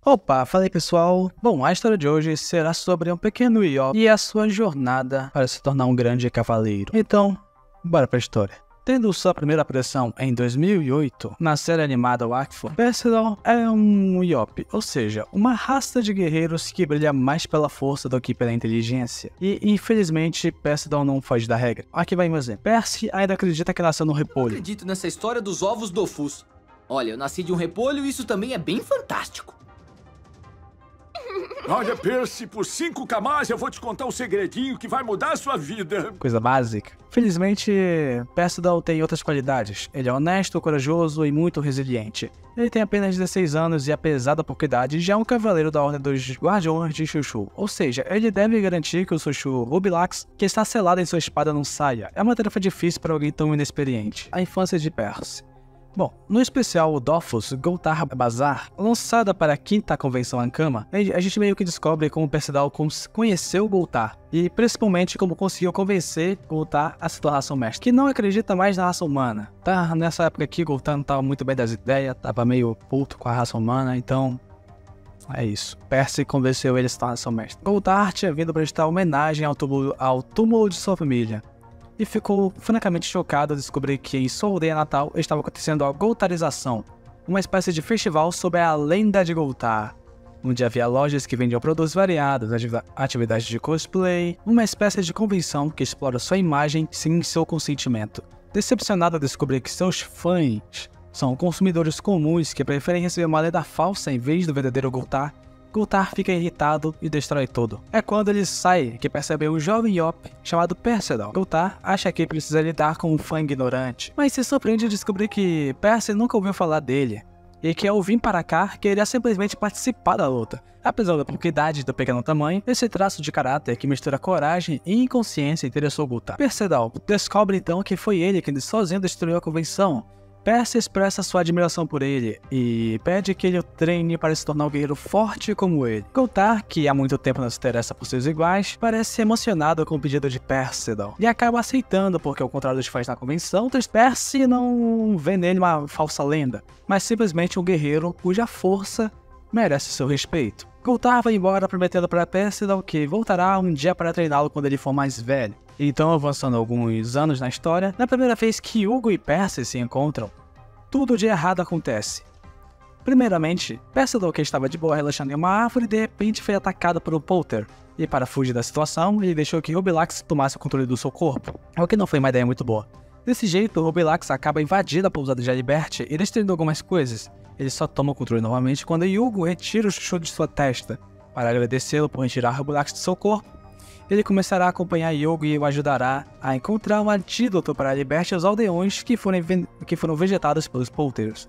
Opa, fala aí pessoal. Bom, a história de hoje será sobre um pequeno Yob e a sua jornada para se tornar um grande cavaleiro. Então, bora pra história. Tendo sua primeira aparição em 2008, na série animada Wakfu, Percival é um Yob, ou seja, uma raça de guerreiros que brilha mais pela força do que pela inteligência. E, infelizmente, Percival não foge da regra. Aqui vai um exemplo. Percy ainda acredita que nasceu no repolho. Eu acredito nessa história dos ovos Dofus. Olha, eu nasci de um repolho e isso também é bem fantástico. Olha, Percy, por 5 km eu vou te contar um segredinho que vai mudar a sua vida. Coisa básica. Felizmente, Percival tem outras qualidades. Ele é honesto, corajoso e muito resiliente. Ele tem apenas 16 anos e, apesar da pouca idade, já é um cavaleiro da Ordem dos Guardiões de Chuchu. Ou seja, ele deve garantir que o Chuchu Rubilax, que está selado em sua espada, não saia. É uma tarefa difícil para alguém tão inexperiente. A infância de Percy. Bom, no especial Dofus Goltar Bazaar, lançada para a 5ª Convenção Ankama, a gente meio que descobre como Percival conheceu Goltar, e principalmente como conseguiu convencer Goltar a se tornar seu mestre, que não acredita mais na raça humana. Tá, nessa época aqui, Goltar não estava muito bem das ideias, estava meio puto com a raça humana, então é isso. Percy convenceu ele a se tornar seu mestre. Goltar tinha vindo prestar homenagem ao túmulo de sua família, e ficou francamente chocado ao descobrir que em sua aldeia natal estava acontecendo a Goltarização, uma espécie de festival sobre a lenda de Goltar, onde havia lojas que vendiam produtos variados, atividades de cosplay, uma espécie de convenção que explora sua imagem sem seu consentimento. Decepcionado ao descobrir que seus fãs são consumidores comuns que preferem receber uma lenda falsa em vez do verdadeiro Goltar, Goltar fica irritado e destrói tudo. É quando ele sai que percebe um jovem Yob chamado Percival. Goltar acha que precisa lidar com um fã ignorante, mas se surpreende ao descobrir que Percy nunca ouviu falar dele, e que ao vir para cá queria simplesmente participar da luta. Apesar da pouca idade e do pequeno tamanho, esse traço de caráter que mistura coragem e inconsciência interessou Goltar. Percival descobre então que foi ele que sozinho destruiu a convenção. Percy expressa sua admiração por ele e pede que ele o treine para se tornar um guerreiro forte como ele. Goltar, que há muito tempo não se interessa por seus iguais, parece emocionado com o pedido de Percival e acaba aceitando porque, ao contrário dos fãs na convenção, Percy não vê nele uma falsa lenda, mas simplesmente um guerreiro cuja força merece seu respeito. Goltar vai embora prometendo para Percival que voltará um dia para treiná-lo quando ele for mais velho. Então, avançando alguns anos na história, na primeira vez que Hugo e Percy se encontram, tudo de errado acontece. Primeiramente, Percival, que estava de boa relaxando em uma árvore, de repente foi atacado por um Polter, e para fugir da situação, ele deixou que Rubilax tomasse o controle do seu corpo, o que não foi uma ideia muito boa. Desse jeito, Rubilax acaba invadindo a pousada de Alibert e destruindo algumas coisas. Ele só toma o controle novamente quando Hugo retira o chuchu de sua testa. Para agradecê-lo por retirar Rubilax do seu corpo, ele começará a acompanhar Hugo e o ajudará a encontrar um antídoto para Alibert e os aldeões que foram vegetados pelos Polters.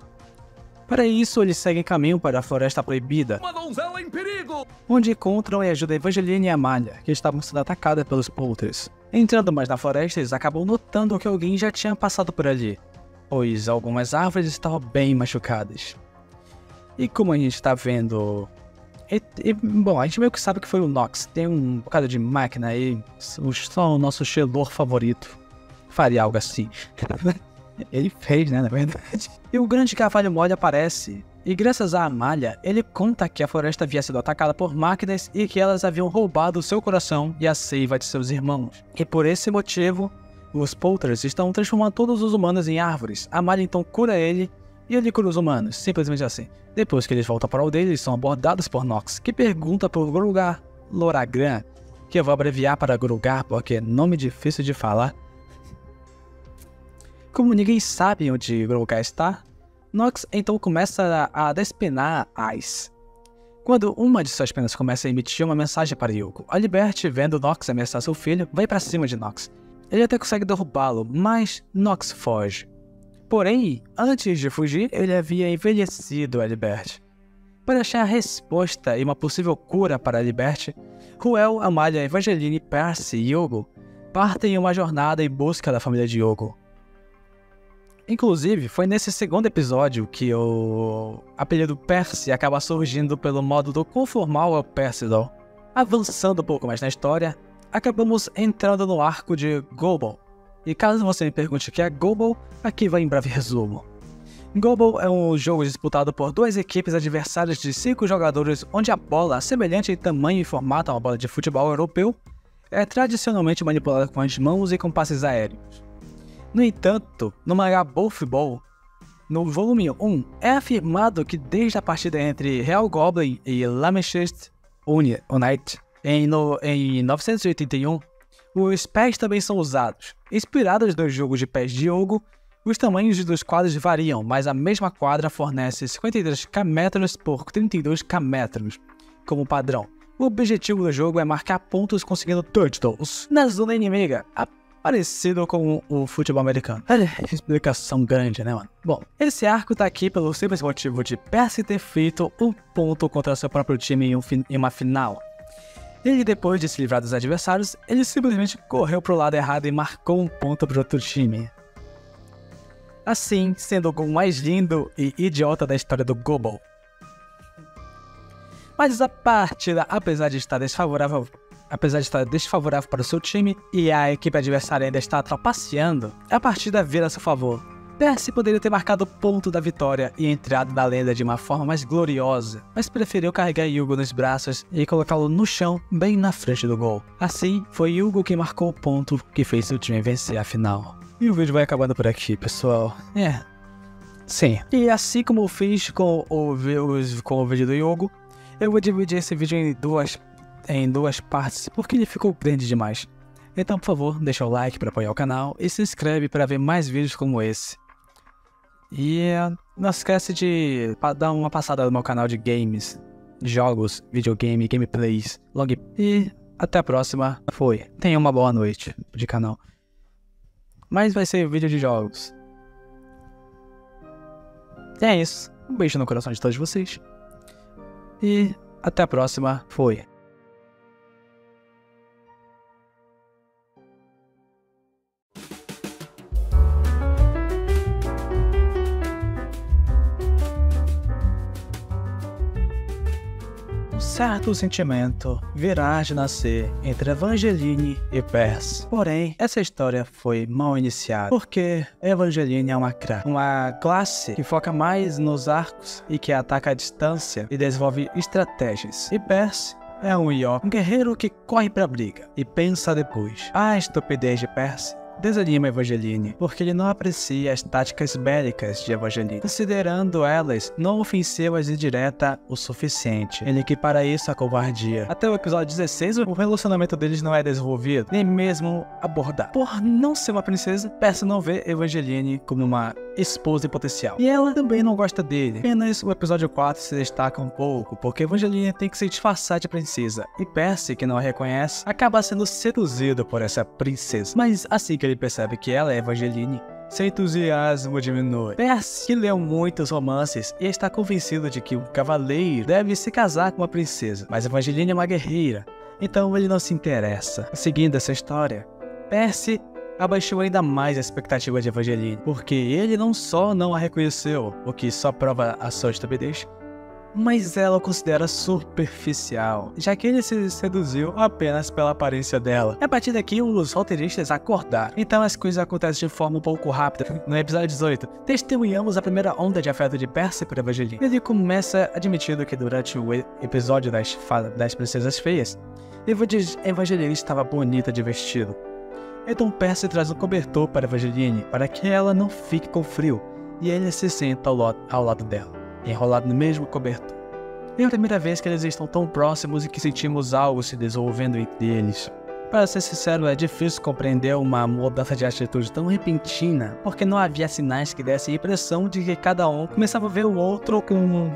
Para isso, eles seguem caminho para a Floresta Proibida, Uma donzela em perigo! onde encontram e ajudam Evangeline e Amália, que estavam sendo atacadas pelos Polters. Entrando mais na floresta, eles acabam notando que alguém já tinha passado por ali, pois algumas árvores estavam bem machucadas. E como a gente está vendo... Bom, a gente meio que sabe que foi o Nox. Tem um bocado de máquina aí, só o nosso Shelor favorito faria algo assim. Ele fez, né, na verdade. E o grande cavalo mole aparece, e graças a Amália, ele conta que a floresta havia sido atacada por máquinas e que elas haviam roubado o seu coração e a seiva de seus irmãos. E por esse motivo, os Polters estão transformando todos os humanos em árvores. Amália então cura ele, e ele cura os humanos, simplesmente assim. Depois que eles voltam para a aldeia, eles são abordados por Nox, que pergunta por Grugar Loragran, que eu vou abreviar para Grugar porque é nome difícil de falar. Como ninguém sabe onde Grugar está, Nox então começa a despenar Ice. Quando uma de suas penas começa a emitir uma mensagem para Hugo, Alibert, vendo Nox ameaçar seu filho, vai para cima de Nox. Ele até consegue derrubá-lo, mas Nox foge. Porém, antes de fugir, ele havia envelhecido Alibert. Para achar a resposta e uma possível cura para Alibert, Ruel, Amália, Evangeline, Percy e Hugo partem em uma jornada em busca da família de Hugo. Inclusive, foi nesse segundo episódio que o apelido Percy acaba surgindo pelo modo do conformal ao Percival. Avançando um pouco mais na história, acabamos entrando no arco de Gobble. E caso você me pergunte o que é Gobble, aqui vai em breve resumo. Gobball é um jogo disputado por duas equipes adversárias de 5 jogadores, onde a bola, semelhante em tamanho e formato a uma bola de futebol europeu, é tradicionalmente manipulada com as mãos e com passes aéreos. No entanto, no mangá Ball, no volume 1, é afirmado que desde a partida entre Real Goblin e Lamechest United em 981, os pés também são usados. Inspirados nos jogos de pés de Yogo, os tamanhos dos quadros variam, mas a mesma quadra fornece 53 km por 32 km como padrão. O objetivo do jogo é marcar pontos conseguindo touchdowns na zona inimiga, parecido com o futebol americano. Olha, explicação grande, né, mano? Bom, esse arco tá aqui pelo simples motivo de Percy ter feito um ponto contra seu próprio time em uma final. Ele, depois de se livrar dos adversários, ele simplesmente correu pro lado errado e marcou um ponto pro outro time. Assim, sendo o gol mais lindo e idiota da história do Gobball. Mas a partida, apesar de estar desfavorável para o seu time e a equipe adversária ainda está trapaceando, a partida vira a seu favor. Percy poderia ter marcado o ponto da vitória e entrado na lenda de uma forma mais gloriosa, mas preferiu carregar Yugo nos braços e colocá-lo no chão bem na frente do gol. Assim, foi Yugo quem marcou o ponto que fez seu time vencer a final. E o vídeo vai acabando por aqui, pessoal. Sim. E assim como eu fiz com o vídeo do Yugo, eu vou dividir esse vídeo em duas partes, porque ele ficou grande demais. Então, por favor, deixa o like para apoiar o canal e se inscreve para ver mais vídeos como esse. E não esquece de dar uma passada no meu canal de games, jogos, videogame, gameplays, e até a próxima. Foi. Tenha uma boa noite de canal. Mas vai ser vídeo de jogos. E é isso. Um beijo no coração de todos vocês. E até a próxima. Foi. Um certo sentimento virá de nascer entre Evangeline e Percy. Porém, essa história foi mal iniciada, porque Evangeline é uma classe que foca mais nos arcos e que ataca à distância e desenvolve estratégias. E Percy é um Yoki, um guerreiro que corre pra briga e pensa depois. A estupidez de Percy desanima Evangeline, porque ele não aprecia as táticas bélicas de Evangeline, considerando elas não ofensivas e direta o suficiente. Ele equipara isso à covardia. Até o episódio 16, o relacionamento deles não é desenvolvido, nem mesmo abordado. Por não ser uma princesa, Percy não vê Evangeline como uma esposa em potencial. E ela também não gosta dele. Apenas o episódio 4 se destaca um pouco, porque Evangeline tem que se disfarçar de princesa, e Percy, que não a reconhece, acaba sendo seduzido por essa princesa. Mas assim que ele percebe que ela é Evangeline, seu entusiasmo diminui. Percy, que leu muitos romances e está convencido de que um cavaleiro deve se casar com uma princesa, mas Evangeline é uma guerreira, então ele não se interessa. Seguindo essa história, Percy abaixou ainda mais a expectativa de Evangeline, porque ele não só não a reconheceu, o que só prova a sua estupidez, mas ela o considera superficial, já que ele se seduziu apenas pela aparência dela. A partir daqui, os roteiristas acordaram, então as coisas acontecem de forma um pouco rápida. No episódio 18, testemunhamos a primeira onda de afeto de Percy por Evangeline. Ele começa admitindo que durante o episódio das princesas feias, Evangeline estava bonita de vestido. Então Percy traz um cobertor para Evangeline, para que ela não fique com frio, e ele se senta ao lado dela, enrolado no mesmo cobertor. É a primeira vez que eles estão tão próximos e que sentimos algo se desenvolvendo entre eles. Para ser sincero, é difícil compreender uma mudança de atitude tão repentina, porque não havia sinais que dessem a impressão de que cada um começava a ver o outro com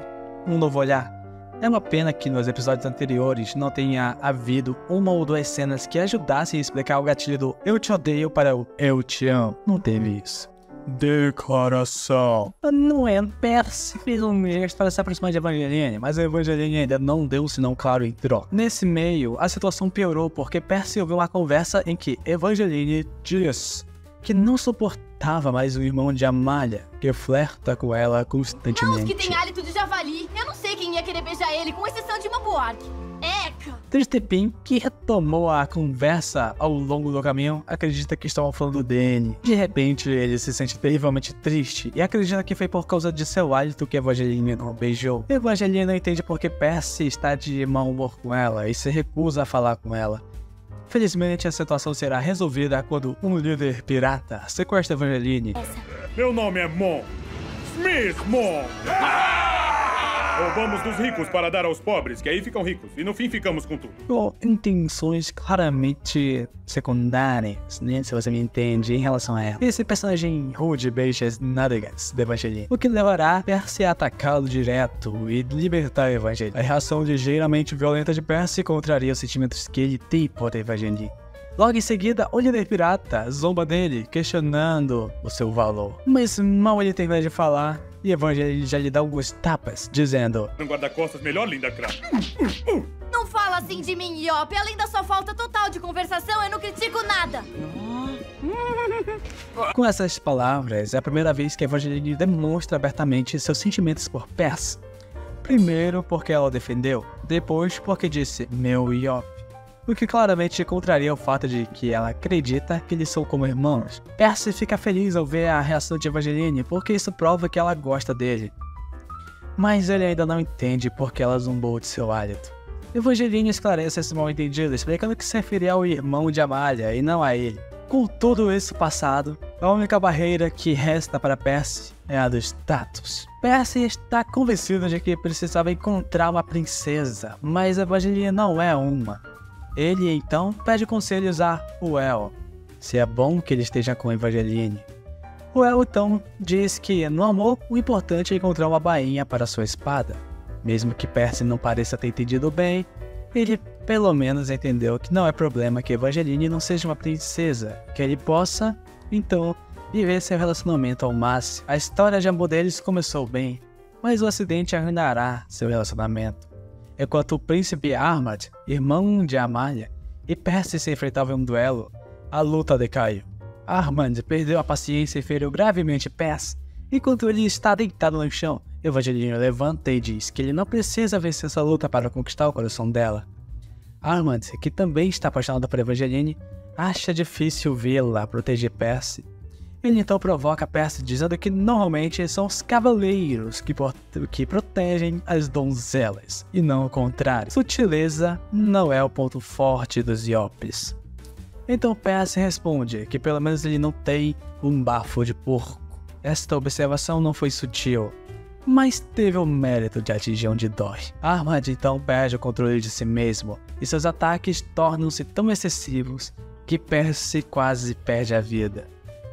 um novo olhar. É uma pena que nos episódios anteriores não tenha havido uma ou duas cenas que ajudassem a explicar o gatilho do "eu te odeio" para o "eu te amo". Não teve isso. Declaração. Não é, Percy fez um gesto para se aproximar de Evangeline, mas a Evangeline ainda não deu um sinal claro em troca. Nesse meio, a situação piorou porque Percy ouviu uma conversa em que Evangeline diz que não suportava mais o irmão de Amália, que flerta com ela constantemente. Não, os que tem hálito de javali. Eu não sei quem ia querer beijar ele, com exceção de uma Boarque. Eca! Tristepin, que retomou a conversa ao longo do caminho, acredita que estavam falando dele. De repente, ele se sente terrivelmente triste e acredita que foi por causa de seu hálito que Evangeline não beijou. Evangeline não entende porque Percy está de mau humor com ela e se recusa a falar com ela. Felizmente, a situação será resolvida quando um líder pirata sequestra Evangeline. Meu nome é Mon. Smith Mon. Roubamos dos ricos para dar aos pobres, que aí ficam ricos. E no fim ficamos com tudo. Com intenções claramente secundárias, né? Se você me entende, em relação a ela. Esse personagem rude beija as nádegas de Evangeline, o que levará Percy a atacá-lo direto e libertar Evangeline. A reação ligeiramente violenta de Percy contraria os sentimentos que ele tem por Evangeline. Logo em seguida, o líder pirata zomba dele, questionando o seu valor. Mas mal ele termina de falar, e Evangeline já lhe dá alguns tapas, dizendo: Um guarda-costas melhor, linda crata. Não fala assim de mim, Iop. Além da sua falta total de conversação, eu não critico nada. Com essas palavras, é a primeira vez que Evangeline demonstra abertamente seus sentimentos por Percy. Primeiro porque ela o defendeu, depois porque disse, meu Iop. O que claramente contraria o fato de que ela acredita que eles são como irmãos. Percy fica feliz ao ver a reação de Evangeline, porque isso prova que ela gosta dele. Mas ele ainda não entende porque ela zombou de seu hálito. Evangeline esclarece esse mal-entendido, explicando que se referia ao irmão de Amália e não a ele. Com tudo isso passado, a única barreira que resta para Percy é a do status. Percy está convencido de que precisava encontrar uma princesa, mas Evangeline não é uma. Ele então pede conselhos a Ruel, se é bom que ele esteja com Evangeline. Ruel então diz que no amor o importante é encontrar uma bainha para sua espada. Mesmo que Percy não pareça ter entendido bem, ele pelo menos entendeu que não é problema que Evangeline não seja uma princesa, que ele possa, então, viver seu relacionamento ao máximo. A história de amor deles começou bem, mas o acidente arruinará seu relacionamento. Enquanto o príncipe Armand, irmão de Amália, e Percy se enfrentavam em um duelo, a luta decaiu. Armand perdeu a paciência e feriu gravemente Percy. Enquanto ele está deitado no chão, Evangeline levanta e diz que ele não precisa vencer essa luta para conquistar o coração dela. Armand, que também está apaixonado por Evangeline, acha difícil vê-la proteger Percy. Ele então provoca Percy dizendo que normalmente são os cavaleiros que protegem as donzelas, e não o contrário. Sutileza não é o ponto forte dos Iopes. Então Percy responde que pelo menos ele não tem um bafo de porco. Esta observação não foi sutil, mas teve o mérito de atingir onde dói. Armand então perde o controle de si mesmo, e seus ataques tornam-se tão excessivos que Percy quase perde a vida.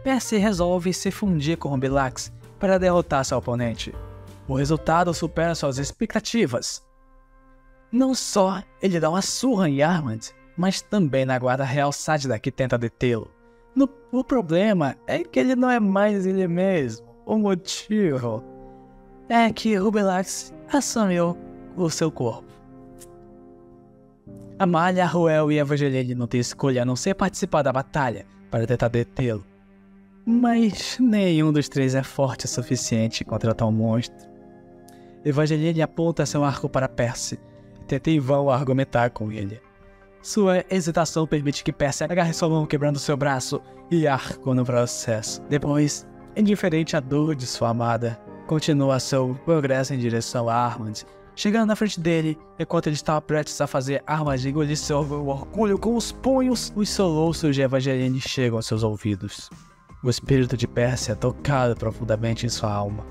Percy resolve se fundir com Rubilax para derrotar seu oponente. O resultado supera suas expectativas. Não só ele dá uma surra em Armand, mas também na guarda real sádida que tenta detê-lo. O problema é que ele não é mais ele mesmo. O motivo é que Rubilax assumiu o seu corpo. Amália, Ruel e Evangeline não têm escolha a não ser participar da batalha para tentar detê-lo. Mas nenhum dos três é forte o suficiente contra tal monstro. Evangeline aponta seu arco para Percy e tenta em vão argumentar com ele. Sua hesitação permite que Percy agarre sua mão quebrando seu braço e arco no processo. Depois, indiferente à dor de sua amada, continua seu progresso em direção a Armand, chegando na frente dele enquanto ele estava prestes a fazer Armand engolir seu orgulho com os punhos. Os soluços de Evangeline chegam aos seus ouvidos. O espírito de Percy é tocado profundamente em sua alma,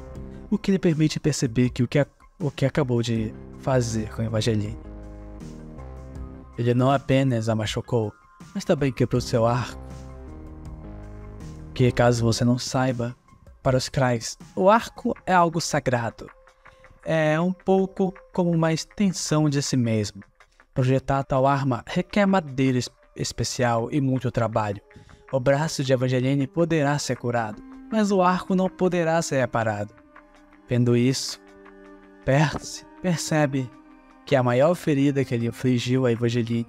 o que lhe permite perceber que o que acabou de fazer com Evangeline. Ele não apenas a machucou, mas também quebrou seu arco. Que, caso você não saiba, para os Krys, o arco é algo sagrado. É um pouco como uma extensão de si mesmo. Projetar tal arma requer madeira especial e muito trabalho. O braço de Evangeline poderá ser curado, mas o arco não poderá ser reparado. Vendo isso, Percy percebe que a maior ferida que ele infligiu a Evangeline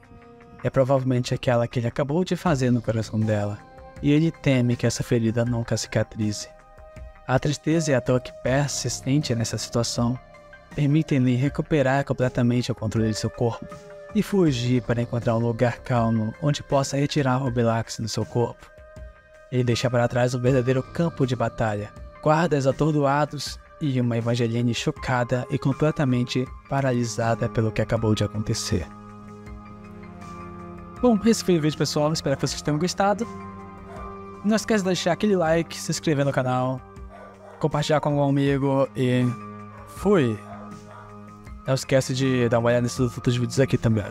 é provavelmente aquela que ele acabou de fazer no coração dela, e ele teme que essa ferida nunca cicatrize. A tristeza e a dor que Percy sente nessa situação permitem-lhe recuperar completamente o controle de seu corpo, e fugir para encontrar um lugar calmo onde possa retirar Rubilax do seu corpo. Ele deixa para trás um verdadeiro campo de batalha, guardas atordoados e uma Evangeline chocada e completamente paralisada pelo que acabou de acontecer. Bom, esse foi o vídeo, pessoal, espero que vocês tenham gostado. Não esquece de deixar aquele like, se inscrever no canal, compartilhar com algum amigo e fui! Não esquece de dar uma olhada nesses outros vídeos aqui também.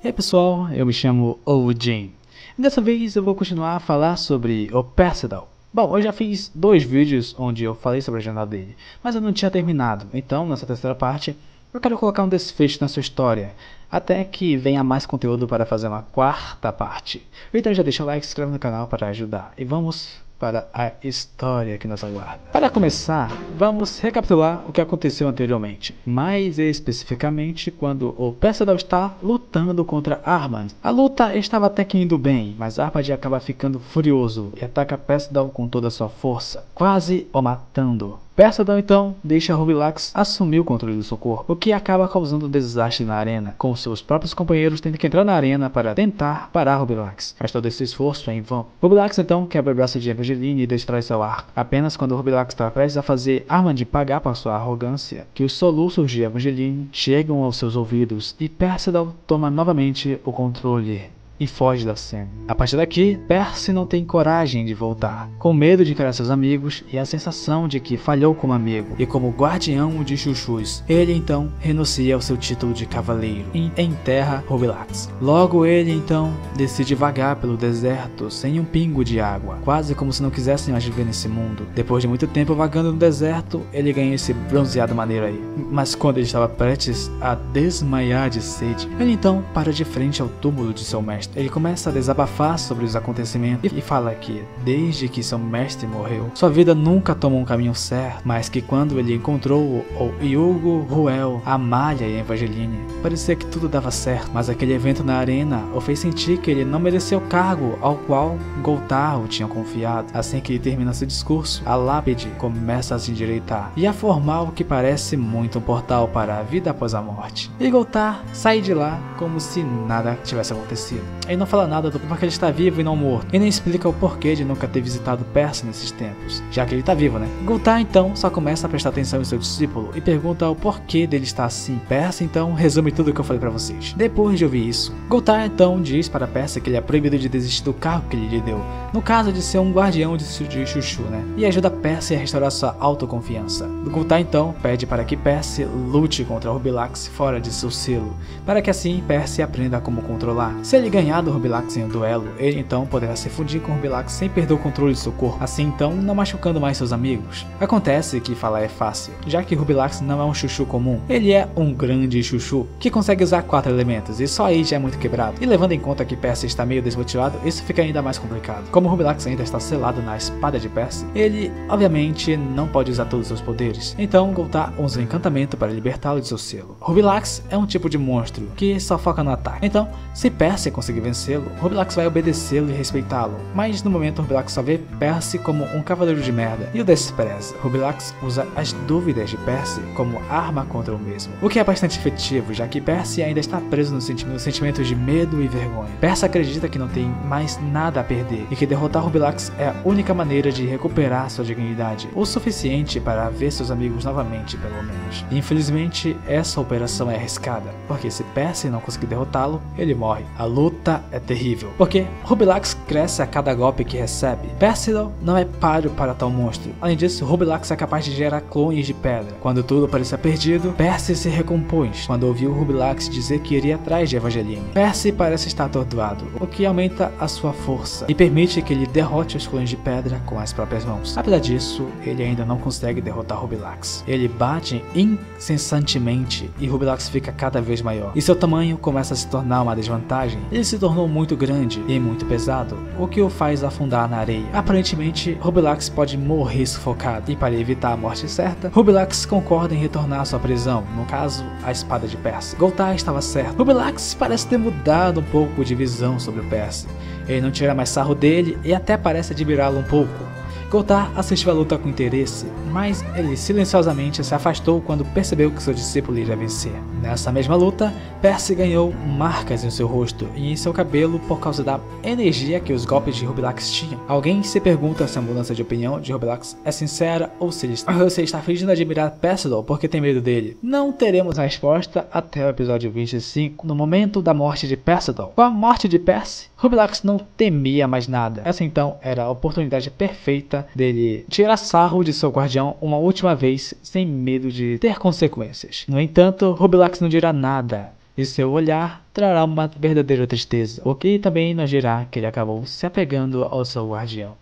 E aí pessoal, eu me chamo Odin. E dessa vez eu vou continuar a falar sobre o Percival. Bom, eu já fiz 2 vídeos onde eu falei sobre a jornada dele, mas eu não tinha terminado. Então, nessa terceira parte, eu quero colocar um desfecho na sua história, até que venha mais conteúdo para fazer uma 4ª parte. Então já deixa o like e se inscreve no canal para ajudar. E vamos para a história que nos aguarda. Para começar, vamos recapitular o que aconteceu anteriormente. Mais especificamente, quando o Percival está lutando contra Armand. A luta estava até que indo bem, mas Armand acaba ficando furioso e ataca Percival com toda a sua força, quase o matando. Percival então deixa Rubilax assumir o controle do seu corpo, o que acaba causando desastre na arena, com seus próprios companheiros tendo que entrar na arena para tentar parar Rubilax, mas todo esse esforço é em vão. Rubilax então quebra o braço de Evangeline e destrói seu arco. Apenas quando Rubilax está prestes a fazer Armand pagar por sua arrogância, que os soluços de Evangeline chegam aos seus ouvidos e Percival toma novamente o controle e foge da cena. A partir daqui, Percy não tem coragem de voltar, com medo de encarar seus amigos e a sensação de que falhou como amigo e como guardião de chuchus. Ele então renuncia ao seu título de cavaleiro e enterra Rubilax. Logo ele então decide vagar pelo deserto sem um pingo de água, quase como se não quisesse mais viver nesse mundo. Depois de muito tempo vagando no deserto, ele ganha esse bronzeado maneiro aí. Mas quando ele estava prestes a desmaiar de sede, ele então para de frente ao túmulo de seu mestre. Ele começa a desabafar sobre os acontecimentos e fala que, desde que seu mestre morreu, sua vida nunca tomou um caminho certo, mas que quando ele encontrou o Hugo, Ruel, Amália e Evangeline, parecia que tudo dava certo, mas aquele evento na arena o fez sentir que ele não merecia o cargo ao qual Goltar o tinha confiado. Assim que ele termina seu discurso, a lápide começa a se endireitar e a formar o que parece muito um portal para a vida após a morte. E Goltar sai de lá como se nada tivesse acontecido. Ele não fala nada do porquê ele está vivo e não morto, e nem explica o porquê de nunca ter visitado Percy nesses tempos, já que ele está vivo, né? Goltar então só começa a prestar atenção em seu discípulo e pergunta o porquê dele estar assim. Percy então resume tudo o que eu falei pra vocês. Depois de ouvir isso, Goltar então diz para Percy que ele é proibido de desistir do cargo que ele lhe deu, no caso de ser um guardião de chuchu, né? E ajuda Percy a restaurar sua autoconfiança. Goltar então pede para que Percy lute contra Rubilax fora de seu selo, para que assim Percy aprenda como controlar. Se ele ganhar do Rubilax em um duelo, ele então poderá se fundir com Rubilax sem perder o controle de seu corpo, assim então não machucando mais seus amigos. Acontece que falar é fácil, já que Rubilax não é um chuchu comum, ele é um grande chuchu que consegue usar 4 elementos e só aí já é muito quebrado. E levando em conta que Percy está meio desmotivado, isso fica ainda mais complicado. Como Rubilax ainda está selado na espada de Percy, ele obviamente não pode usar todos os seus poderes, então Goltar usa um encantamento para libertá-lo de seu selo. Rubilax é um tipo de monstro que só foca no ataque, então se Percy conseguir vencê-lo, Rubilax vai obedecê-lo e respeitá-lo, mas no momento Rubilax só vê Percy como um cavaleiro de merda e o despreza. Rubilax usa as dúvidas de Percy como arma contra o mesmo, o que é bastante efetivo, já que Percy ainda está preso nos sentimentos de medo e vergonha. Percy acredita que não tem mais nada a perder e que derrotar Rubilax é a única maneira de recuperar sua dignidade, o suficiente para ver seus amigos novamente, pelo menos. Infelizmente, essa operação é arriscada, porque se Percy não conseguir derrotá-lo, ele morre. A luta é terrível, porque Rubilax cresce a cada golpe que recebe. Percival não é páreo para tal monstro. Além disso, Rubilax é capaz de gerar clones de pedra. Quando tudo parecia perdido, Percy se recompôs quando ouviu Rubilax dizer que iria atrás de Evangeline. Percy parece estar atordoado, o que aumenta a sua força e permite permite que ele derrote os clones de pedra com as próprias mãos. Apesar disso, ele ainda não consegue derrotar Rubilax. Ele bate incessantemente e Rubilax fica cada vez maior, e seu tamanho começa a se tornar uma desvantagem. Ele se tornou muito grande e muito pesado, o que o faz afundar na areia. Aparentemente, Rubilax pode morrer sufocado, e para evitar a morte certa, Rubilax concorda em retornar à sua prisão, no caso, a espada de Percy. Goltar estava certo. Rubilax parece ter mudado um pouco de visão sobre o Percy. Ele não tira mais sarro dele e até parece admirá-lo um pouco. Goltar assistiu a luta com interesse, mas ele silenciosamente se afastou quando percebeu que seu discípulo iria vencer. Nessa mesma luta, Percy ganhou marcas em seu rosto e em seu cabelo por causa da energia que os golpes de Rubilax tinham. Alguém se pergunta se a mudança de opinião de Rubilax é sincera ou se ele está fingindo admirar Percival porque tem medo dele. Não teremos a resposta até o episódio 25, no momento da morte de Percival. Com a morte de Percy, Rubilax não temia mais nada. Essa então era a oportunidade perfeita dele tirar sarro de seu guardião uma última vez sem medo de ter consequências. No entanto, Rubilax não dirá nada e seu olhar trará uma verdadeira tristeza, o que também nos dirá que ele acabou se apegando ao seu guardião.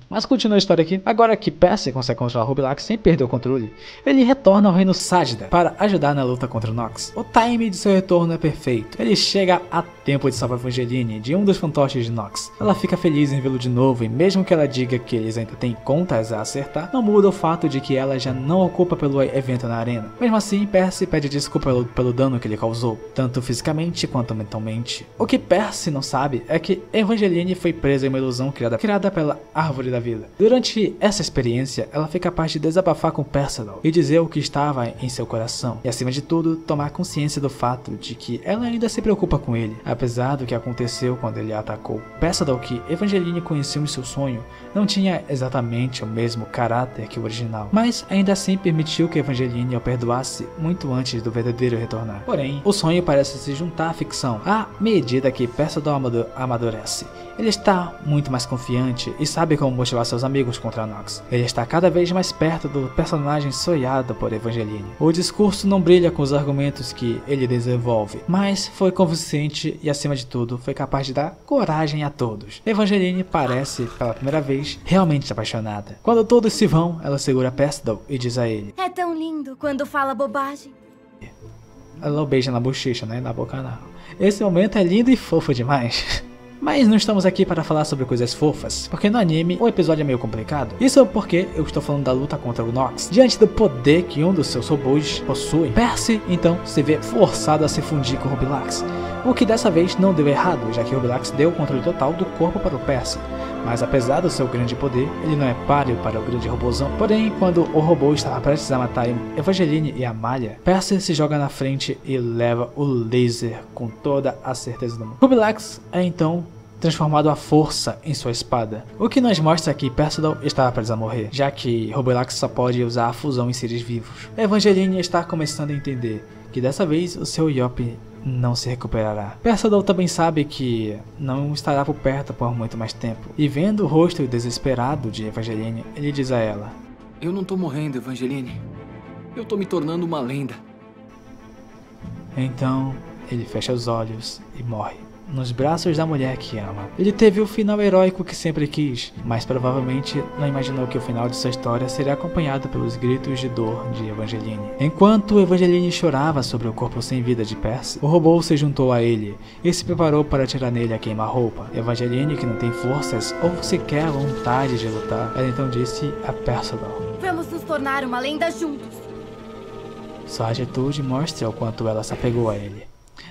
Mas continua a história aqui. Agora que Percy consegue controlar Rubilax sem perder o controle, ele retorna ao reino Sádida para ajudar na luta contra o Nox. O time de seu retorno é perfeito. Ele chega a tempo de salvar Evangeline de um dos fantoches de Nox. Ela fica feliz em vê-lo de novo e mesmo que ela diga que eles ainda têm contas a acertar, não muda o fato de que ela já não ocupa pelo evento na arena. Mesmo assim, Percy pede desculpa pelo dano que ele causou, tanto fisicamente quanto mentalmente. O que Percy não sabe é que Evangeline foi presa em uma ilusão criada pela árvore da vida. Durante essa experiência, ela foi capaz de desabafar com Percival e dizer o que estava em seu coração, e acima de tudo, tomar consciência do fato de que ela ainda se preocupa com ele, apesar do que aconteceu quando ele a atacou. Percival, que Evangeline conheceu em seu sonho, não tinha exatamente o mesmo caráter que o original, mas ainda assim permitiu que Evangeline o perdoasse muito antes do verdadeiro retornar. Porém, o sonho parece se juntar à ficção à medida que Percival amadurece. Ele está muito mais confiante e sabe como motivar seus amigos contra Nox. Ele está cada vez mais perto do personagem sonhado por Evangeline. O discurso não brilha com os argumentos que ele desenvolve, mas foi convincente e, acima de tudo, foi capaz de dar coragem a todos. Evangeline parece, pela primeira vez, realmente apaixonada. Quando todos se vão, ela segura Percival e diz a ele: É tão lindo quando fala bobagem. Ela o beija na bochecha, né? Na boca não. Esse momento é lindo e fofo demais. Mas não estamos aqui para falar sobre coisas fofas, porque no anime o episódio é meio complicado. Isso é porque eu estou falando da luta contra o Nox. Diante do poder que um dos seus robôs possui, Percy então se vê forçado a se fundir com Rubilax. O que dessa vez não deu errado, já que Rubilax deu o controle total do corpo para o Percy. Mas apesar do seu grande poder, ele não é páreo para o grande robôzão. Porém, quando o robô estava prestes a matar Evangeline e Amália, Percy se joga na frente e leva o laser com toda a certeza do mundo. Rubilax é então transformado à força em sua espada, o que nos mostra que Percival estava prestes a morrer, já que Rubilax só pode usar a fusão em seres vivos. Evangeline está começando a entender que dessa vez o seu Yopi não se recuperará. Percival também sabe que não estará por perto por muito mais tempo, e vendo o rosto desesperado de Evangeline, ele diz a ela: Eu não tô morrendo, Evangeline. Eu tô me tornando uma lenda. Então, ele fecha os olhos e morre nos braços da mulher que ama. Ele teve o final heróico que sempre quis, mas provavelmente não imaginou que o final de sua história seria acompanhado pelos gritos de dor de Evangeline. Enquanto Evangeline chorava sobre o corpo sem vida de Percy, o robô se juntou a ele e se preparou para atirar nele a queima-roupa. Evangeline, que não tem forças ou sequer vontade de lutar, ela então disse a Percival: Vamos nos tornar uma lenda juntos. Sua atitude mostra o quanto ela se apegou a ele.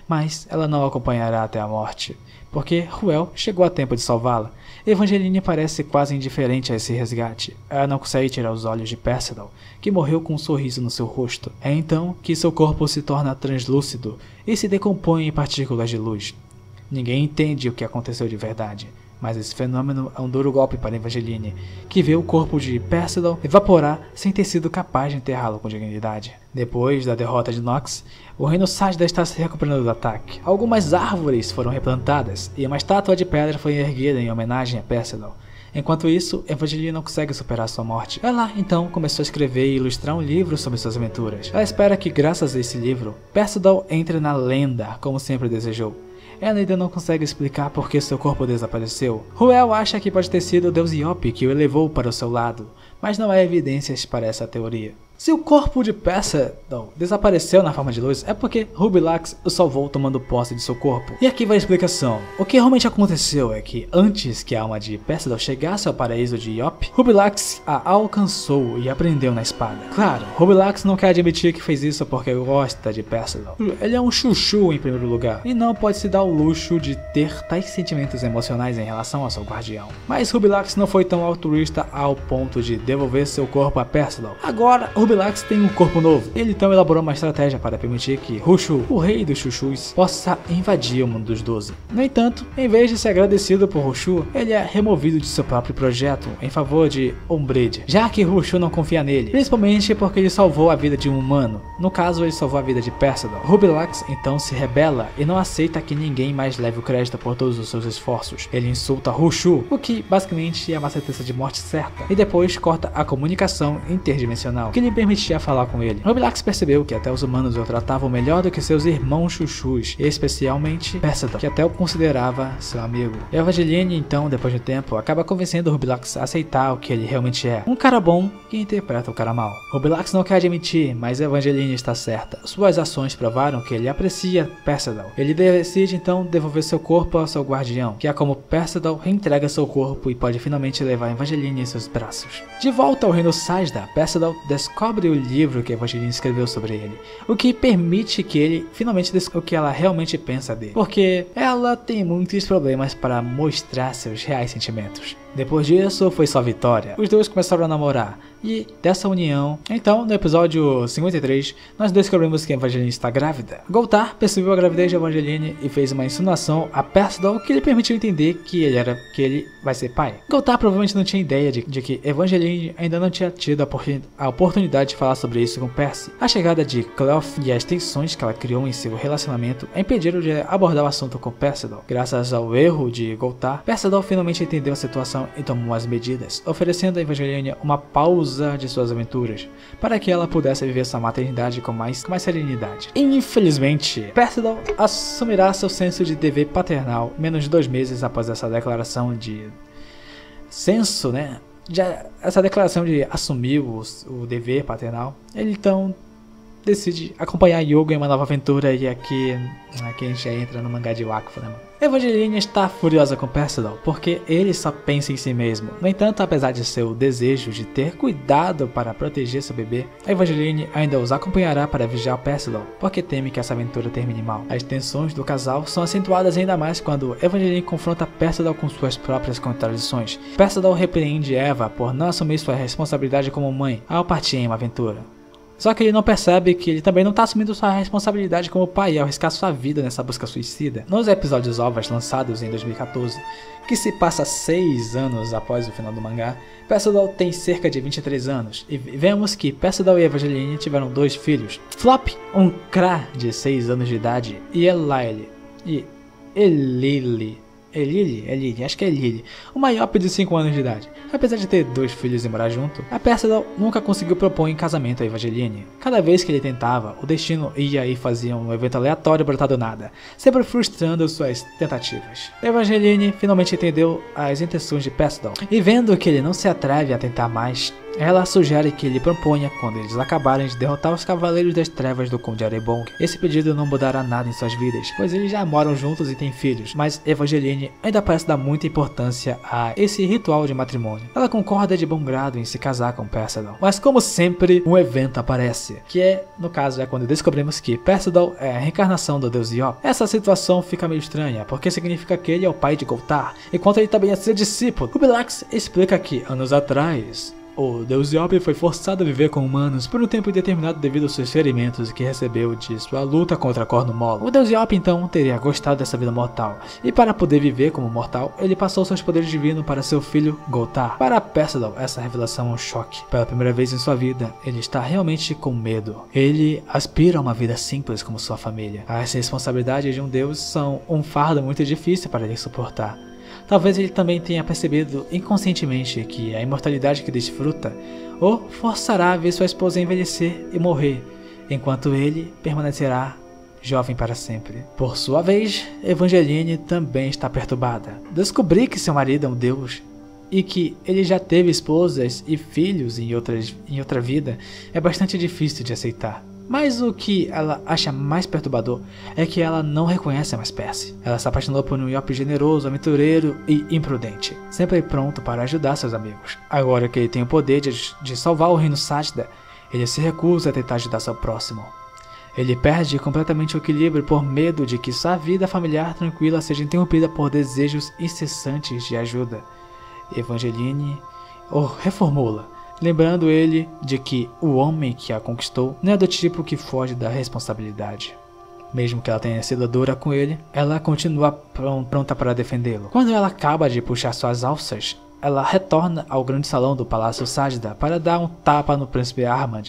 Mas ela não o acompanhará até a morte, porque Ruel chegou a tempo de salvá-la. Evangeline parece quase indiferente a esse resgate. Ela não consegue tirar os olhos de Percival, que morreu com um sorriso no seu rosto. É então que seu corpo se torna translúcido e se decompõe em partículas de luz. Ninguém entende o que aconteceu de verdade, mas esse fenômeno é um duro golpe para Evangeline, que vê o corpo de Percival evaporar sem ter sido capaz de enterrá-lo com dignidade. Depois da derrota de Nox, o reino Sádida está se recuperando do ataque. Algumas árvores foram replantadas e uma estátua de pedra foi erguida em homenagem a Percival. Enquanto isso, Evangeline não consegue superar sua morte. Ela então começou a escrever e ilustrar um livro sobre suas aventuras. Ela espera que, graças a esse livro, Percival entre na lenda, como sempre desejou. ela ainda não consegue explicar por que seu corpo desapareceu. Ruel acha que pode ter sido o deus Iop que o levou para o seu lado, mas não há evidências para essa teoria. Se o corpo de Perseidon desapareceu na forma de luz, é porque Rubilax o salvou tomando posse de seu corpo. E aqui vai a explicação. O que realmente aconteceu é que antes que a alma de Perseidon chegasse ao paraíso de Iop, Rubilax a alcançou e aprendeu na espada. Claro, Rubilax não quer admitir que fez isso porque gosta de Perseidon. Ele é um chuchu em primeiro lugar, e não pode se dar o luxo de ter tais sentimentos emocionais em relação ao seu guardião. Mas Rubilax não foi tão altruísta ao ponto de devolver seu corpo a Perseidon. Agora, Rubilax tem um corpo novo. Ele então elaborou uma estratégia para permitir que Rushu, o rei dos chuchus, possa invadir o mundo dos 12. No entanto, em vez de ser agradecido por Rushu, ele é removido de seu próprio projeto em favor de Umbridge, já que Rushu não confia nele, principalmente porque ele salvou a vida de um humano. No caso, ele salvou a vida de Perseidon. Rubilax então se rebela e não aceita que ninguém mais leve o crédito por todos os seus esforços. Ele insulta Rushu, o que basicamente é uma sentença de morte certa, e depois corta a comunicação interdimensional, que lhe permitia falar com ele. Rubilax percebeu que até os humanos o tratavam melhor do que seus irmãos chuchus, e especialmente Perseidon, que até o considerava seu amigo. Evangeline então, depois de tempo, acaba convencendo Rubilax a aceitar o que ele realmente é, um cara bom que interpreta o cara mal. Rubilax não quer admitir, mas Evangeline está certa. Suas ações provaram que ele aprecia Perseidon. Ele decide então devolver seu corpo ao seu guardião, que é como Perseidon reentrega seu corpo e pode finalmente levar Evangeline em seus braços. De volta ao reino Sajda, Perseidon descobre o livro que Evangeline escreveu sobre ele, o que permite que ele finalmente descubra o que ela realmente pensa dele, porque ela tem muitos problemas para mostrar seus reais sentimentos. Depois disso, foi só vitória. Os dois começaram a namorar, e dessa união, então, no episódio 53, nós descobrimos que Evangeline está grávida. Goltar percebeu a gravidez de Evangeline e fez uma insinuação a Perseidon que lhe permitiu entender que ele vai ser pai. Goltar provavelmente não tinha ideia de que Evangeline ainda não tinha tido a oportunidade de falar sobre isso com Percy. A chegada de Cleof e as tensões que ela criou em seu relacionamento a impediram de abordar o assunto com Perseidon. Graças ao erro de Goltar, Perseidon finalmente entendeu a situação e tomou as medidas, oferecendo a Evangeline uma pausa de suas aventuras, para que ela pudesse viver sua maternidade com mais serenidade. Infelizmente, Perseidon assumirá seu senso de dever paternal menos de 2 meses após essa declaração de senso, essa declaração de assumir o dever paternal. Ele então decide acompanhar Yoga em uma nova aventura, e aqui a gente já entra no mangá de Wakfu, né, mano? Evangeline está furiosa com Perseidon porque ele só pensa em si mesmo. No entanto, apesar de seu desejo de ter cuidado para proteger seu bebê, Evangeline ainda os acompanhará para vigiar Perseidon, porque teme que essa aventura termine mal. As tensões do casal são acentuadas ainda mais quando Evangeline confronta Perseidon com suas próprias contradições. Perseidon repreende Eva por não assumir sua responsabilidade como mãe ao partir em uma aventura. Só que ele não percebe que ele também não está assumindo sua responsabilidade como pai ao arriscar sua vida nessa busca suicida. Nos episódios OVAs lançados em 2014, que se passa 6 anos após o final do mangá, Perseidon tem cerca de 23 anos, e vemos que Perseidon e Evangeline tiveram 2 filhos. Flop, um Kra de 6 anos de idade, e Elili, acho que é Elili, uma Iop de 5 anos de idade. Apesar de ter 2 filhos e morar junto, a Perseidon nunca conseguiu propor em casamento a Evangeline. Cada vez que ele tentava, o destino ia e fazia um evento aleatório brotar do nada, sempre frustrando suas tentativas. Evangeline finalmente entendeu as intenções de Perseidon, e vendo que ele não se atreve a tentar mais, ela sugere que ele proponha quando eles acabarem de derrotar os Cavaleiros das Trevas do Conde Arebong. Esse pedido não mudará nada em suas vidas, pois eles já moram juntos e têm filhos, mas Evangeline ainda parece dar muita importância a esse ritual de matrimônio. Ela concorda de bom grado em se casar com Perseidon, mas como sempre, um evento aparece, que no caso, é quando descobrimos que Perseidon é a reencarnação do deus Iop. Essa situação fica meio estranha, porque significa que ele é o pai de Goltar, enquanto ele também é seu discípulo. Rubilax explica que, anos atrás, o deus Iop foi forçado a viver com humanos por um tempo indeterminado devido aos seus ferimentos que recebeu de sua luta contra Corno Molo. O deus Iop então teria gostado dessa vida mortal, e para poder viver como mortal, ele passou seus poderes divinos para seu filho Goltar. Para Perseidon, essa revelação é um choque. Pela primeira vez em sua vida, ele está realmente com medo. Ele aspira a uma vida simples como sua família. As responsabilidades de um deus são um fardo muito difícil para ele suportar. Talvez ele também tenha percebido inconscientemente que a imortalidade que desfruta o forçará a ver sua esposa envelhecer e morrer, enquanto ele permanecerá jovem para sempre. Por sua vez, Evangeline também está perturbada. Descobrir que seu marido é um deus e que ele já teve esposas e filhos em outra vida é bastante difícil de aceitar. Mas o que ela acha mais perturbador é que ela não reconhece mais Percy. Ela se apaixonou por um Yuppie generoso, aventureiro e imprudente, sempre pronto para ajudar seus amigos. Agora que ele tem o poder de salvar o reino Sátida, ele se recusa a tentar ajudar seu próximo. Ele perde completamente o equilíbrio por medo de que sua vida familiar tranquila seja interrompida por desejos incessantes de ajuda. Evangeline o reformula, lembrando ele de que o homem que a conquistou não é do tipo que foge da responsabilidade. Mesmo que ela tenha sido dura com ele, ela continua pronta para defendê-lo. Quando ela acaba de puxar suas alças, ela retorna ao grande salão do Palácio Sátida para dar um tapa no príncipe Armand.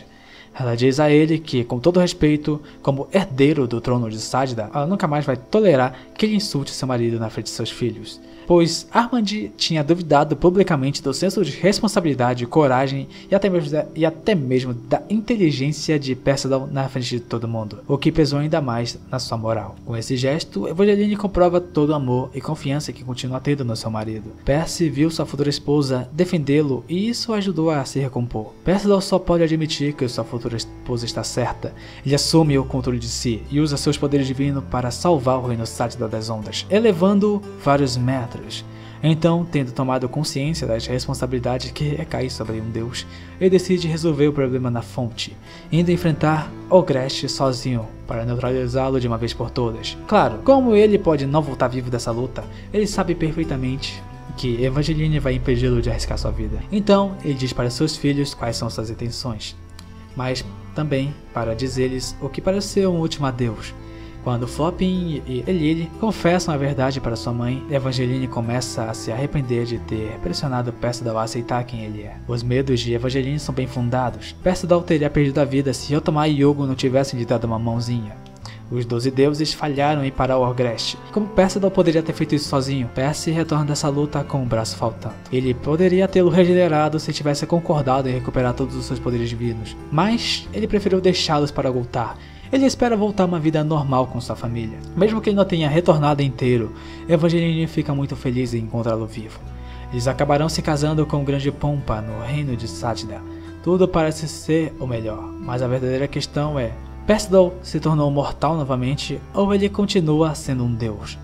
Ela diz a ele que, com todo respeito, como herdeiro do trono de Sátida, ela nunca mais vai tolerar que ele insulte seu marido na frente de seus filhos, pois Armand tinha duvidado publicamente do senso de responsabilidade, coragem e até mesmo da inteligência de Percival na frente de todo mundo, o que pesou ainda mais na sua moral. Com esse gesto, Evangeline comprova todo o amor e confiança que continua tendo no seu marido. Percy viu sua futura esposa defendê-lo e isso ajudou a se recompor. Percival só pode admitir que sua futura esposa está certa. Ele assume o controle de si e usa seus poderes divinos para salvar o reino Sátida das ondas, elevando-o vários metros. Então, tendo tomado consciência das responsabilidades que recaem sobre um deus, ele decide resolver o problema na fonte, indo enfrentar Ogresh sozinho para neutralizá-lo de uma vez por todas. Claro, como ele pode não voltar vivo dessa luta, ele sabe perfeitamente que Evangeline vai impedi-lo de arriscar sua vida. Então, ele diz para seus filhos quais são suas intenções, mas também para dizer-lhes o que parece ser um último adeus. Quando Flopin e Elile confessam a verdade para sua mãe, Evangeline começa a se arrepender de ter pressionado Percival a aceitar quem ele é. Os medos de Evangeline são bem fundados. Percival teria perdido a vida se Otomar e Yugo não tivessem lhe dado uma mãozinha. Os 12 deuses falharam em parar o Ogresh. Como Percival poderia ter feito isso sozinho? Percy retorna dessa luta com o braço faltando. Ele poderia tê-lo regenerado se tivesse concordado em recuperar todos os seus poderes divinos, mas ele preferiu deixá-los para Goltar. Ele espera voltar a uma vida normal com sua família. Mesmo que ele não tenha retornado inteiro, Evangeline fica muito feliz em encontrá-lo vivo. Eles acabarão se casando com grande pompa no reino de Sátida. Tudo parece ser o melhor, mas a verdadeira questão é: Percival se tornou mortal novamente ou ele continua sendo um deus,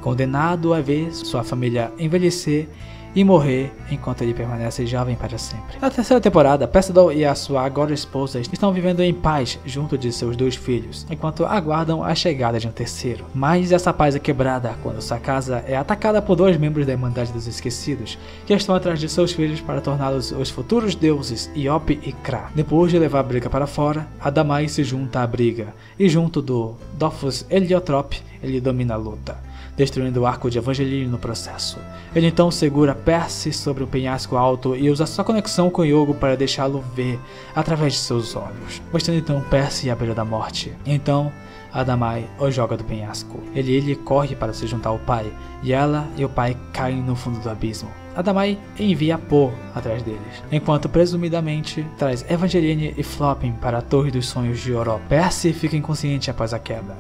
condenado a ver sua família envelhecer e morrer enquanto ele permanece jovem para sempre. Na terceira temporada, Percival e a sua agora esposa estão vivendo em paz junto de seus 2 filhos, enquanto aguardam a chegada de um terceiro. Mas essa paz é quebrada quando sua casa é atacada por 2 membros da Irmandade dos Esquecidos, que estão atrás de seus filhos para torná-los os futuros deuses Iop e Kra. Depois de levar a briga para fora, Adamai se junta à briga, e junto do Dofus Heliotrope, ele domina a luta, destruindo o arco de Evangeline no processo. Ele então segura Percy sobre um penhasco alto e usa sua conexão com Yugo para deixá-lo ver através de seus olhos, mostrando então Percy à beira da morte. Então, Adamai o joga do penhasco. Ele corre para se juntar ao pai, e ela e o pai caem no fundo do abismo. Adamai envia Po atrás deles, enquanto presumidamente traz Evangeline e Flopin para a Torre dos Sonhos de Orop. Percy fica inconsciente após a queda,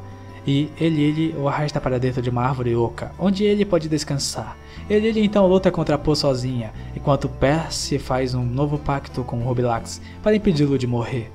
e Elile o arrasta para dentro de uma árvore oca, onde ele pode descansar. Elile então luta contra Po sozinha, enquanto Percy faz um novo pacto com Rubilax para impedi-lo de morrer.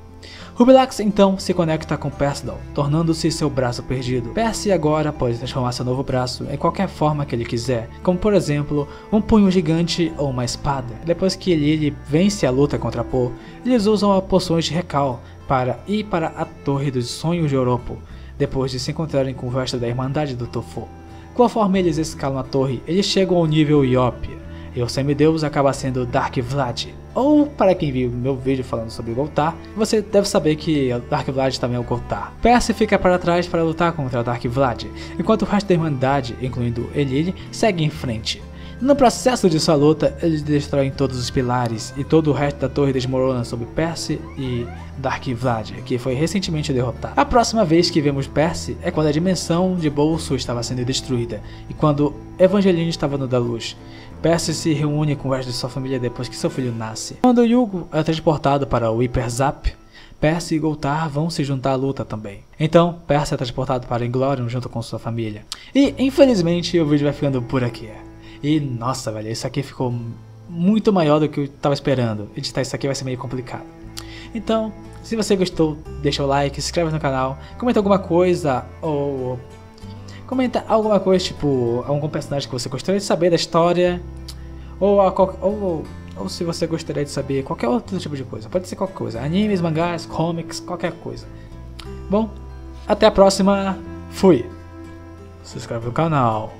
Rubilax então se conecta com Percival, tornando-se seu braço perdido. Percy agora pode transformar seu novo braço em qualquer forma que ele quiser, como por exemplo, um punho gigante ou uma espada. Depois que Elile vence a luta contra Po, eles usam poções de recal para ir para a Torre dos Sonhos de Oropo, depois de se encontrarem com o resto da Irmandade do Tofu. Conforme eles escalam a torre, eles chegam ao nível Iop, e o semideus acaba sendo Dark Vlad. Ou, para quem viu meu vídeo falando sobre Goltar, você deve saber que Dark Vlad também é o Goltar. Percy fica para trás para lutar contra Dark Vlad, enquanto o resto da Irmandade, incluindo Elile, segue em frente. No processo de sua luta, eles destroem todos os pilares e todo o resto da torre desmorona sob Percy e Dark Vlad, que foi recentemente derrotado. A próxima vez que vemos Percy é quando a dimensão de bolso estava sendo destruída e quando Evangeline estava no da luz. Percy se reúne com o resto de sua família depois que seu filho nasce. Quando Yugo é transportado para o Hyperzap, Percy e Goltar vão se juntar à luta também. Então, Percy é transportado para Inglorium junto com sua família. E, infelizmente, o vídeo vai ficando por aqui. E, nossa, velho, isso aqui ficou muito maior do que eu estava esperando. Editar isso aqui vai ser meio complicado. Então, se você gostou, deixa o like, se inscreve no canal, comenta alguma coisa, ou... comenta alguma coisa, tipo, algum personagem que você gostaria de saber da história, ou se você gostaria de saber qualquer outro tipo de coisa. Pode ser qualquer coisa, animes, mangás, comics, qualquer coisa. Bom, até a próxima, fui! Se inscreve no canal.